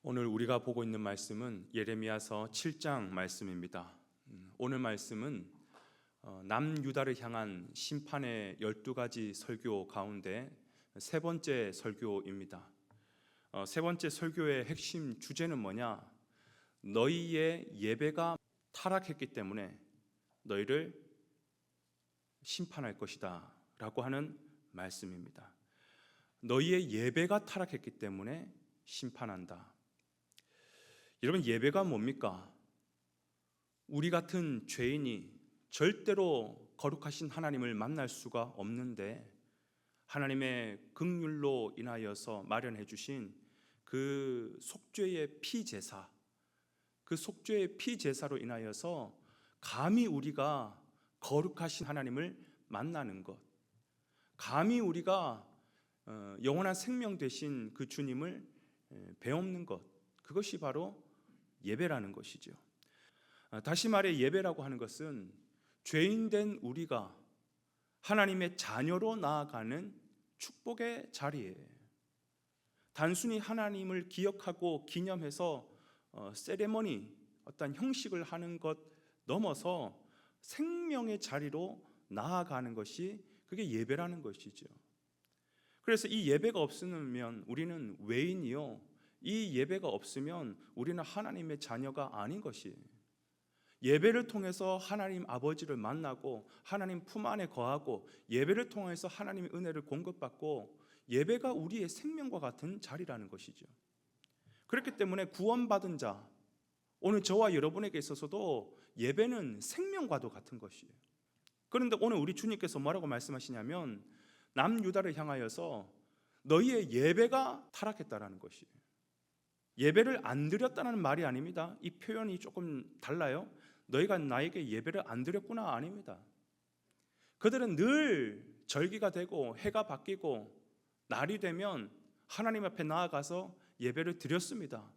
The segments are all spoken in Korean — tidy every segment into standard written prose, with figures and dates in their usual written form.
오늘 우리가 보고 있는 말씀은 예레미야서 7장 말씀입니다. 오늘 말씀은 남유다를 향한 심판의 12가지 설교 가운데 세 번째 설교입니다. 세 번째 설교의 핵심 주제는 뭐냐? 너희의 예배가 타락했기 때문에 너희를 심판할 것이다 라고 하는 말씀입니다. 너희의 예배가 타락했기 때문에 심판한다. 여러분, 예배가 뭡니까? 우리 같은 죄인이 절대로 거룩하신 하나님을 만날 수가 없는데 하나님의 긍휼로 인하여서 마련해 주신 그 속죄의 피제사, 그 속죄의 피제사로 인하여서 감히 우리가 거룩하신 하나님을 만나는 것, 감히 우리가 영원한 생명 되신 그 주님을 배웁는 것, 그것이 바로 예배라는 것이죠. 다시 말해 예배라고 하는 것은 죄인된 우리가 하나님의 자녀로 나아가는 축복의 자리예요. 단순히 하나님을 기억하고 기념해서 세레머니, 어떤 형식을 하는 것 넘어서 생명의 자리로 나아가는 것이 그게 예배라는 것이죠. 그래서 이 예배가 없으면 우리는 외인이요, 이 예배가 없으면 우리는 하나님의 자녀가 아닌 것이에요. 예배를 통해서 하나님 아버지를 만나고 하나님 품 안에 거하고 예배를 통해서 하나님의 은혜를 공급받고 예배가 우리의 생명과 같은 자리라는 것이죠. 그렇기 때문에 구원받은 자, 오늘 저와 여러분에게 있어서도 예배는 생명과도 같은 것이에요. 그런데 오늘 우리 주님께서 뭐라고 말씀하시냐면 남유다를 향하여서 너희의 예배가 타락했다라는 것이에요. 예배를 안 드렸다는 말이 아닙니다. 이 표현이 조금 달라요. 너희가 나에게 예배를 안 드렸구나 아닙니다. 그들은 늘 절기가 되고 해가 바뀌고 날이 되면 하나님 앞에 나아가서 예배를 드렸습니다.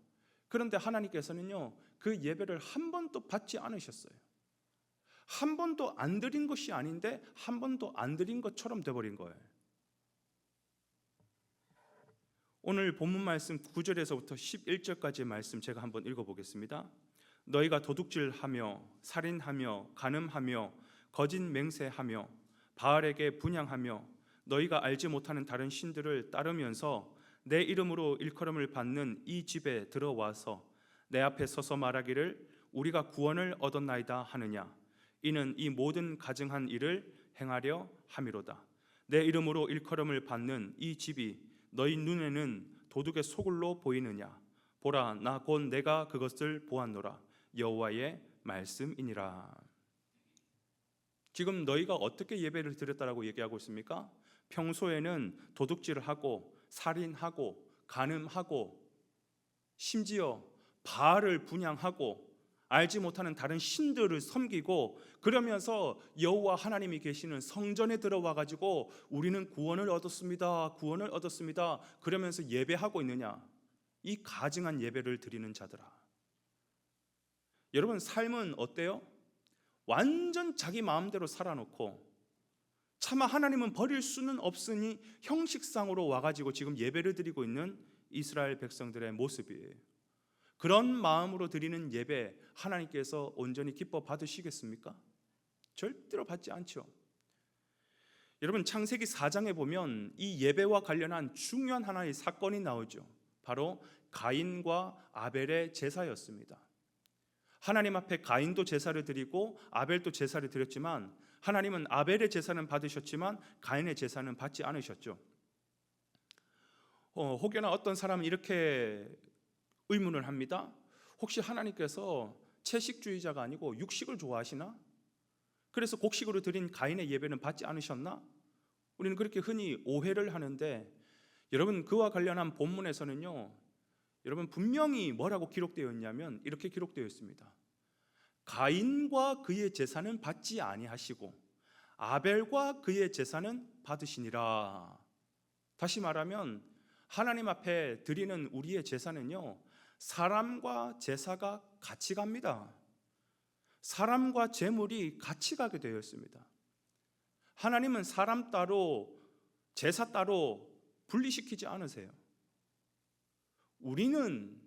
그런데 하나님께서는요, 그 예배를 한 번도 받지 않으셨어요. 한 번도 안 드린 것이 아닌데 한 번도 안 드린 것처럼 돼버린 거예요. 오늘 본문 말씀 9절에서부터 11절까지의 말씀 제가 한번 읽어보겠습니다. 너희가 도둑질하며 살인하며 간음하며 거짓 맹세하며 바알에게 분향하며 너희가 알지 못하는 다른 신들을 따르면서 내 이름으로 일컬음을 받는 이 집에 들어와서 내 앞에 서서 말하기를 우리가 구원을 얻었나이다 하느냐. 이는 이 모든 가증한 일을 행하려 함이로다. 내 이름으로 일컬음을 받는 이 집이 너희 눈에는 도둑의 소굴로 보이느냐. 보라, 나 곧 내가 그것을 보았노라. 여호와의 말씀이니라. 지금 너희가 어떻게 예배를 드렸다라고 얘기하고 있습니까? 평소에는 도둑질을 하고 살인하고 간음하고 심지어 바알을 분향하고 알지 못하는 다른 신들을 섬기고 그러면서 여호와 하나님이 계시는 성전에 들어와 가지고 우리는 구원을 얻었습니다, 구원을 얻었습니다 그러면서 예배하고 있느냐? 이 가증한 예배를 드리는 자들아, 여러분 삶은 어때요? 완전 자기 마음대로 살아놓고 차마 하나님은 버릴 수는 없으니 형식상으로 와가지고 지금 예배를 드리고 있는 이스라엘 백성들의 모습이에요. 그런 마음으로 드리는 예배 하나님께서 온전히 기뻐 받으시겠습니까? 절대로 받지 않죠. 여러분 창세기 4장에 보면 이 예배와 관련한 중요한 하나의 사건이 나오죠. 바로 가인과 아벨의 제사였습니다. 하나님 앞에 가인도 제사를 드리고 아벨도 제사를 드렸지만 하나님은 아벨의 제사는 받으셨지만 가인의 제사는 받지 않으셨죠. 혹여나 어떤 사람은 이렇게 의문을 합니다. 혹시 하나님께서 채식주의자가 아니고 육식을 좋아하시나? 그래서 곡식으로 드린 가인의 예배는 받지 않으셨나? 우리는 그렇게 흔히 오해를 하는데 여러분 그와 관련한 본문에서는요, 여러분 분명히 뭐라고 기록되어 있냐면 이렇게 기록되어 있습니다. 가인과 그의 제사는 받지 아니하시고 아벨과 그의 제사는 받으시니라. 다시 말하면 하나님 앞에 드리는 우리의 제사는요, 사람과 제사가 같이 갑니다. 사람과 제물이 같이 가게 되어 있습니다. 하나님은 사람 따로 제사 따로 분리시키지 않으세요. 우리는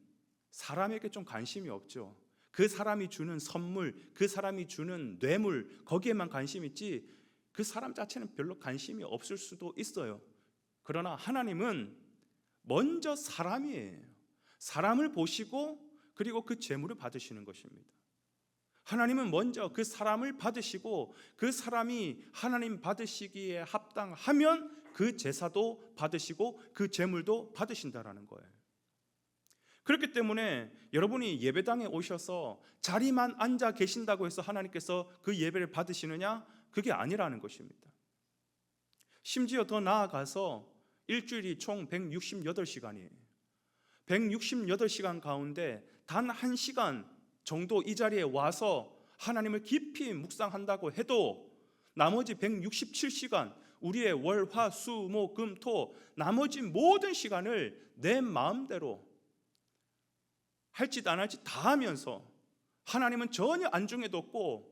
사람에게 좀 관심이 없죠. 그 사람이 주는 선물, 그 사람이 주는 뇌물, 거기에만 관심이 있지 그 사람 자체는 별로 관심이 없을 수도 있어요. 그러나 하나님은 먼저 사람이에요. 사람을 보시고 그리고 그 재물을 받으시는 것입니다. 하나님은 먼저 그 사람을 받으시고 그 사람이 하나님 받으시기에 합당하면 그 제사도 받으시고 그 재물도 받으신다라는 거예요. 그렇기 때문에 여러분이 예배당에 오셔서 자리만 앉아 계신다고 해서 하나님께서 그 예배를 받으시느냐? 그게 아니라는 것입니다. 심지어 더 나아가서 일주일이 총 168시간이에요. 168시간 가운데 단 1시간 정도 이 자리에 와서 하나님을 깊이 묵상한다고 해도 나머지 167시간 우리의 월, 화, 수, 목, 금, 토 나머지 모든 시간을 내 마음대로 할 짓 안 할 짓 다 하면서 하나님은 전혀 안중에도 없고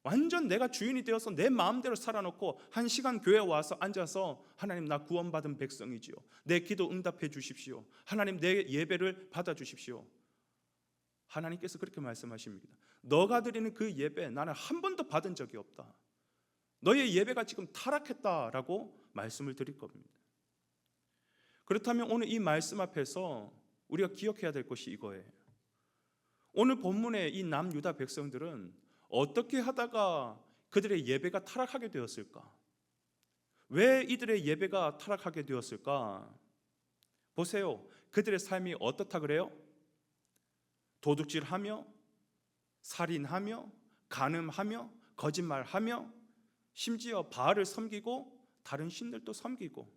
완전 내가 주인이 되어서 내 마음대로 살아놓고 1시간 교회에 와서 앉아서 하나님 나 구원받은 백성이지요. 내 기도 응답해 주십시오. 하나님 내 예배를 받아 주십시오. 하나님께서 그렇게 말씀하십니다. 너가 드리는 그 예배 나는 한 번도 받은 적이 없다. 너의 예배가 지금 타락했다라고 말씀을 드릴 겁니다. 그렇다면 오늘 이 말씀 앞에서 우리가 기억해야 될 것이 이거예요. 오늘 본문의 이 남유다 백성들은 어떻게 하다가 그들의 예배가 타락하게 되었을까? 왜 이들의 예배가 타락하게 되었을까? 보세요. 그들의 삶이 어떻다 그래요? 도둑질하며 살인하며 간음하며 거짓말하며 심지어 바알을 섬기고 다른 신들도 섬기고.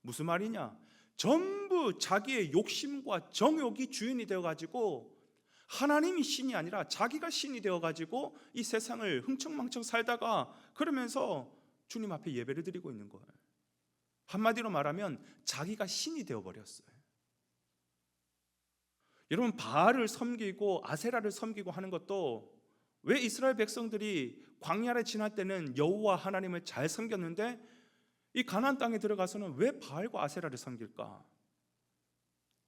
무슨 말이냐? 전부 자기의 욕심과 정욕이 주인이 되어가지고 하나님이 신이 아니라 자기가 신이 되어가지고 이 세상을 흥청망청 살다가 그러면서 주님 앞에 예배를 드리고 있는 거예요. 한마디로 말하면 자기가 신이 되어버렸어요. 여러분 바알을 섬기고 아세라를 섬기고 하는 것도 왜 이스라엘 백성들이 광야를 지날 때는 여호와 하나님을 잘 섬겼는데 이 가나안 땅에 들어가서는 왜 바알과 아세라를 섬길까?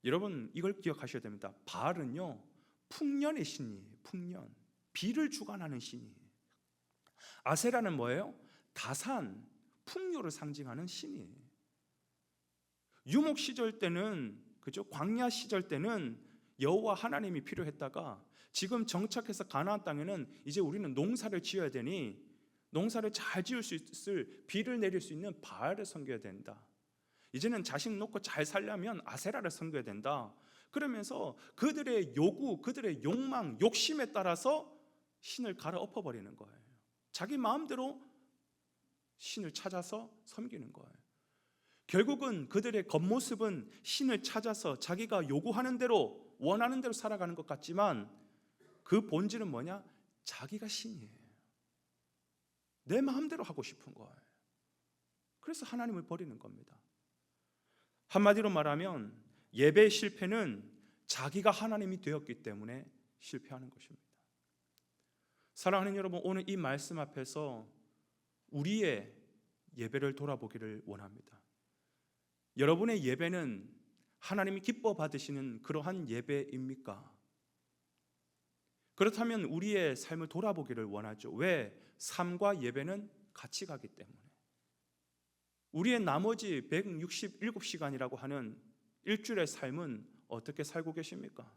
여러분 이걸 기억하셔야 됩니다. 바알은요 풍년의 신이에요. 풍년, 비를 주관하는 신이에요. 아세라는 뭐예요? 다산, 풍요를 상징하는 신이에요. 유목 시절 때는 그죠? 광야 시절 때는 여호와 하나님이 필요했다가 지금 정착해서 가나안 땅에는 이제 우리는 농사를 지어야 되니 농사를 잘 지을 수 있을 비를 내릴 수 있는 바알을 섬겨야 된다. 이제는 자식 놓고 잘 살려면 아세라를 섬겨야 된다. 그러면서 그들의 요구, 그들의 욕망, 욕심에 따라서 신을 갈아엎어 버리는 거예요. 자기 마음대로 신을 찾아서 섬기는 거예요. 결국은 그들의 겉모습은 신을 찾아서 자기가 요구하는 대로 원하는 대로 살아가는 것 같지만 그 본질은 뭐냐? 자기가 신이에요. 내 마음대로 하고 싶은 거예요. 그래서 하나님을 버리는 겁니다. 한마디로 말하면 예배의 실패는 자기가 하나님이 되었기 때문에 실패하는 것입니다. 사랑하는 여러분, 오늘 이 말씀 앞에서 우리의 예배를 돌아보기를 원합니다. 여러분의 예배는 하나님이 기뻐 받으시는 그러한 예배입니까? 그렇다면 우리의 삶을 돌아보기를 원하죠. 왜? 삶과 예배는 같이 가기 때문에. 우리의 나머지 167시간이라고 하는 일주일의 삶은 어떻게 살고 계십니까?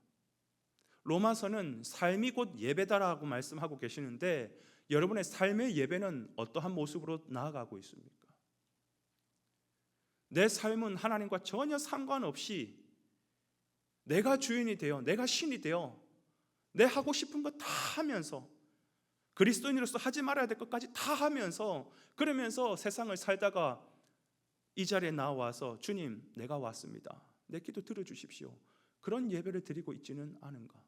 로마서는 삶이 곧 예배다라고 말씀하고 계시는데 여러분의 삶의 예배는 어떠한 모습으로 나아가고 있습니까? 내 삶은 하나님과 전혀 상관없이 내가 주인이 되어 내가 신이 되어 내 하고 싶은 거 다 하면서 그리스도인으로서 하지 말아야 될 것까지 다 하면서 그러면서 세상을 살다가 이 자리에 나와서 주님 내가 왔습니다. 내 기도 들어주십시오. 그런 예배를 드리고 있지는 않은가?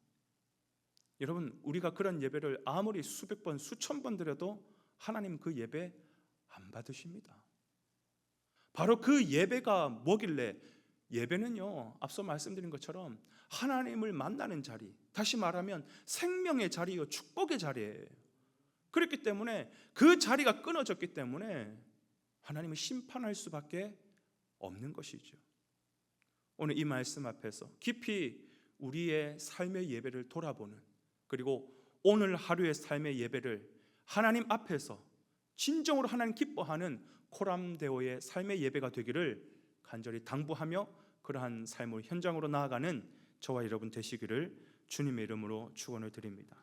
여러분 우리가 그런 예배를 아무리 수백 번 수천 번 드려도 하나님 그 예배 안 받으십니다. 바로 그 예배가 뭐길래? 예배는요 앞서 말씀드린 것처럼 하나님을 만나는 자리, 다시 말하면 생명의 자리요 축복의 자리예요. 그렇기 때문에 그 자리가 끊어졌기 때문에 하나님은 심판할 수밖에 없는 것이죠. 오늘 이 말씀 앞에서 깊이 우리의 삶의 예배를 돌아보는, 그리고 오늘 하루의 삶의 예배를 하나님 앞에서 진정으로 하나님 기뻐하는 코람데오의 삶의 예배가 되기를 간절히 당부하며 그러한 삶을 현장으로 나아가는 저와 여러분 되시기를 주님의 이름으로 축원을 드립니다.